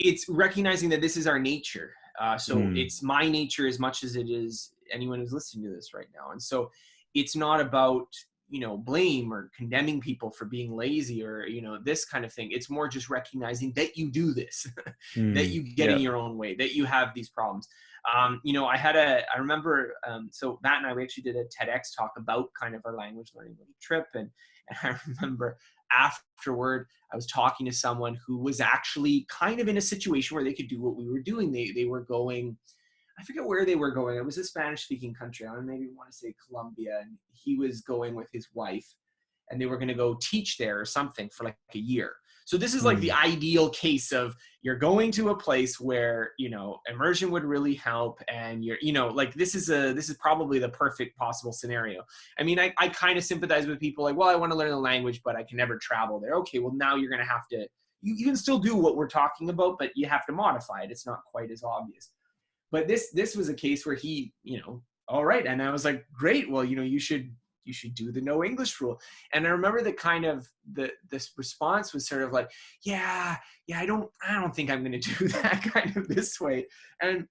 it's recognizing that this is our nature. So it's my nature as much as it is anyone who's listening to this right now. And so it's not about, blame or condemning people for being lazy or, this kind of thing. It's more just recognizing that you do this, that you get in your own way, that you have these problems. I remember, so Matt and I, we actually did a TEDx talk about kind of our language learning little trip. And I remember afterward, I was talking to someone who was actually kind of in a situation where they could do what we were doing. They were going, I forget where they were going. It was a Spanish-speaking country. I maybe want to say Colombia. And he was going with his wife, and they were going to go teach there or something for like a year. So this is like the ideal case of you're going to a place where, immersion would really help. And you're, this is probably the perfect possible scenario. I mean, I kind of sympathize with people like, well, I want to learn the language, but I can never travel there. Okay, well, now you're going to have to, you can still do what we're talking about, but you have to modify it. It's not quite as obvious. But this was a case where he, all right. And I was like, great. Well, you should do the no English rule. And I remember the kind of this response was sort of like, yeah, I don't think I'm going to do that kind of this way. And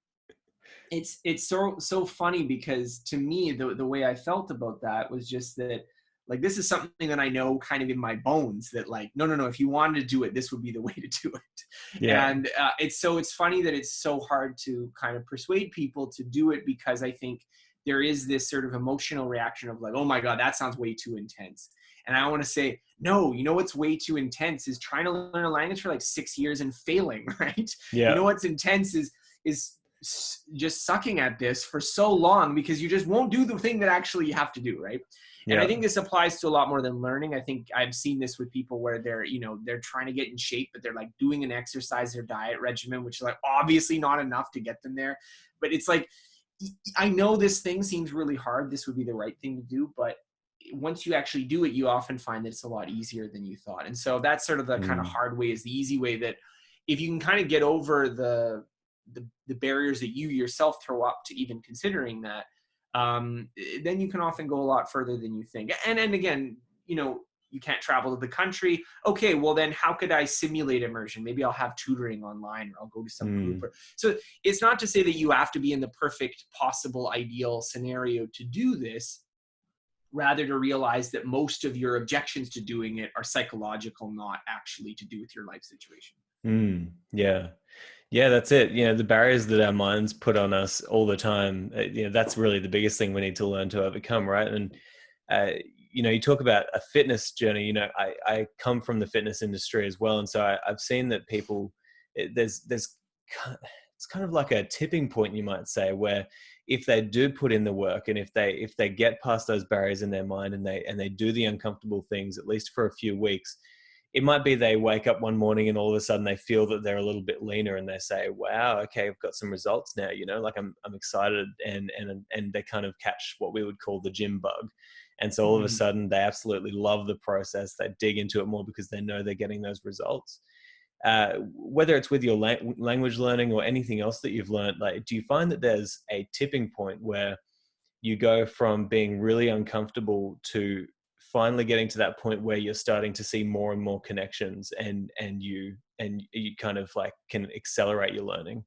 it's so funny because to me, the way I felt about that was just that, like, this is something that I know kind of in my bones that like, no, if you wanted to do it, this would be the way to do it. Yeah. And it's funny that it's so hard to kind of persuade people to do it, because I think there is this sort of emotional reaction of like, oh my God, that sounds way too intense. And I want to say, no, what's way too intense is trying to learn a language for like 6 years and failing, right? Yeah. What's intense is just sucking at this for so long because you just won't do the thing that actually you have to do, right? And I think this applies to a lot more than learning. I think I've seen this with people where they're trying to get in shape, but they're like doing an exercise or diet regimen, which is like obviously not enough to get them there. But it's like, I know this thing seems really hard. This would be the right thing to do. But once you actually do it, you often find that it's a lot easier than you thought. And so that's sort of the kind of hard way, is the easy way, that if you can kind of get over the barriers that you yourself throw up to even considering that, then you can often go a lot further than you think. And again, you can't travel to the country. Okay, well then how could I simulate immersion? Maybe I'll have tutoring online, or I'll go to some group. So it's not to say that you have to be in the perfect possible ideal scenario to do this, rather to realize that most of your objections to doing it are psychological, not actually to do with your life situation. Yeah, that's it. The barriers that our minds put on us all the time, that's really the biggest thing we need to learn to overcome, right? And, you talk about a fitness journey. I come from the fitness industry as well. And so I've seen that people, it's kind of like a tipping point, you might say, where if they do put in the work, and if they get past those barriers in their mind, and they do the uncomfortable things, at least for a few weeks, it might be they wake up one morning and all of a sudden they feel that they're a little bit leaner, and they say, wow, okay, I've got some results now, like I'm excited, and they kind of catch what we would call the gym bug. And so all of a sudden they absolutely love the process. They dig into it more because they know they're getting those results. Whether it's with your language learning or anything else that you've learned, like, do you find that there's a tipping point where you go from being really uncomfortable to finally getting to that point where you're starting to see more and more connections, and you kind of like can accelerate your learning?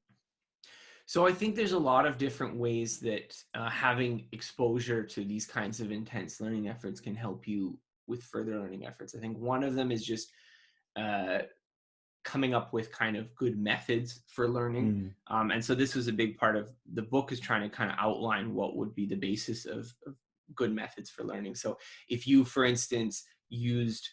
So I think there's a lot of different ways that having exposure to these kinds of intense learning efforts can help you with further learning efforts. I think one of them is just coming up with kind of good methods for learning. And so this was a big part of the book, is trying to kind of outline what would be the basis of good methods for learning. So if you, for instance, used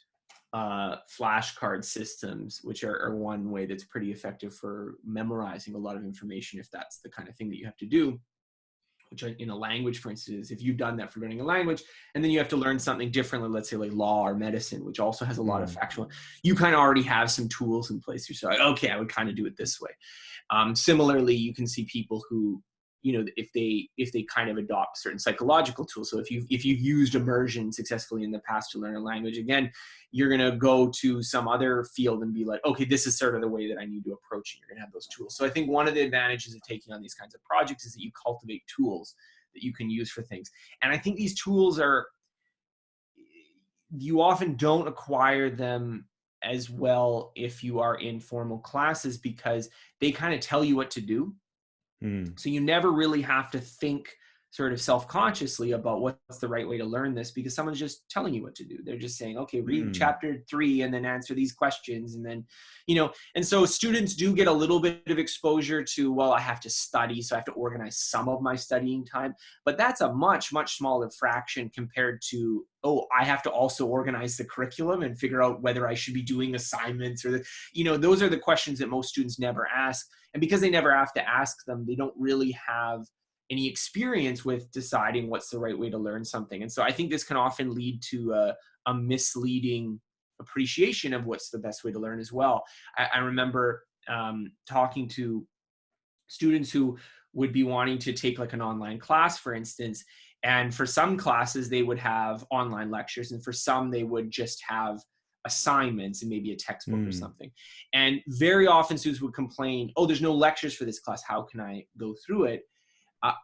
flashcard systems, which are one way that's pretty effective for memorizing a lot of information, if that's the kind of thing that you have to do, which in a language, for instance, if you've done that for learning a language, and then you have to learn something differently, let's say like law or medicine, which also has a lot of factual, you kind of already have some tools in place. You're like, okay, I would kind of do it this way. Similarly, you can see people who, if they kind of adopt certain psychological tools. So if you've used immersion successfully in the past to learn a language, again, you're going to go to some other field and be like, okay, this is sort of the way that I need to approach it. You're going to have those tools. So I think one of the advantages of taking on these kinds of projects is that you cultivate tools that you can use for things. And I think these tools you often don't acquire them as well if you are in formal classes, because they kind of tell you what to do. So you never really have to think sort of self-consciously about what's the right way to learn this, because someone's just telling you what to do. They're just saying, okay, read chapter 3 and then answer these questions. And then, and so students do get a little bit of exposure to, well, I have to study, so I have to organize some of my studying time. But that's a much, much smaller fraction compared to, oh, I have to also organize the curriculum and figure out whether I should be doing assignments or, those are the questions that most students never ask. And because they never have to ask them, they don't really have any experience with deciding what's the right way to learn something. And so I think this can often lead to a misleading appreciation of what's the best way to learn as well. I remember talking to students who would be wanting to take like an online class, for instance, and for some classes they would have online lectures, and for some they would just have assignments and maybe a textbook or something. And very often students would complain, oh, there's no lectures for this class, how can I go through it?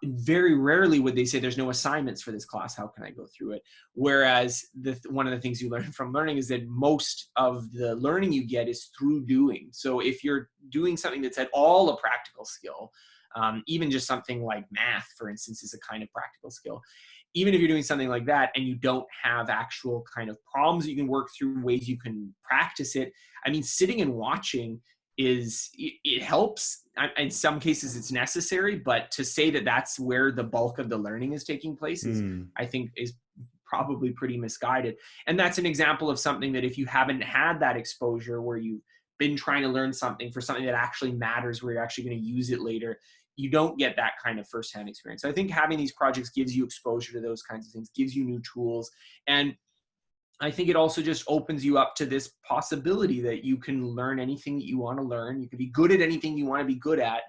Very rarely would they say there's no assignments for this class, how can I go through it? Whereas one of the things you learn from learning is that most of the learning you get is through doing. So if you're doing something that's at all a practical skill, even just something like math, for instance, is a kind of practical skill. Even if you're doing something like that and you don't have actual kind of problems that you can work through, ways you can practice it, I mean, sitting and watching it helps. In some cases it's necessary, but to say that that's where the bulk of the learning is taking place is, I think, is probably pretty misguided. And that's an example of something that if you haven't had that exposure where you've been trying to learn something for something that actually matters, where you're actually going to use it later, you don't get that kind of firsthand experience. So I think having these projects gives you exposure to those kinds of things, gives you new tools. And I think it also just opens you up to this possibility that you can learn anything that you want to learn. You can be good at anything you want to be good at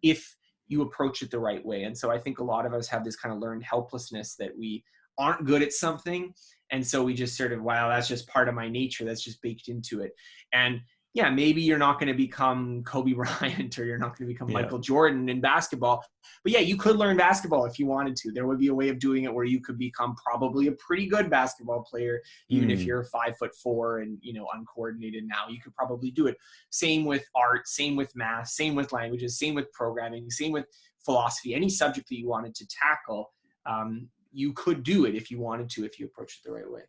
if you approach it the right way. And so I think a lot of us have this kind of learned helplessness that we aren't good at something. And so we just sort of, wow, that's just part of my nature. That's just baked into it. And yeah, maybe you're not going to become Kobe Bryant or you're not going to become Michael Jordan in basketball. But yeah, you could learn basketball if you wanted to. There would be a way of doing it where you could become probably a pretty good basketball player, even if you're 5'4" and, uncoordinated now. You could probably do it. Same with art, same with math, same with languages, same with programming, same with philosophy. Any subject that you wanted to tackle, you could do it if you wanted to, if you approach it the right way.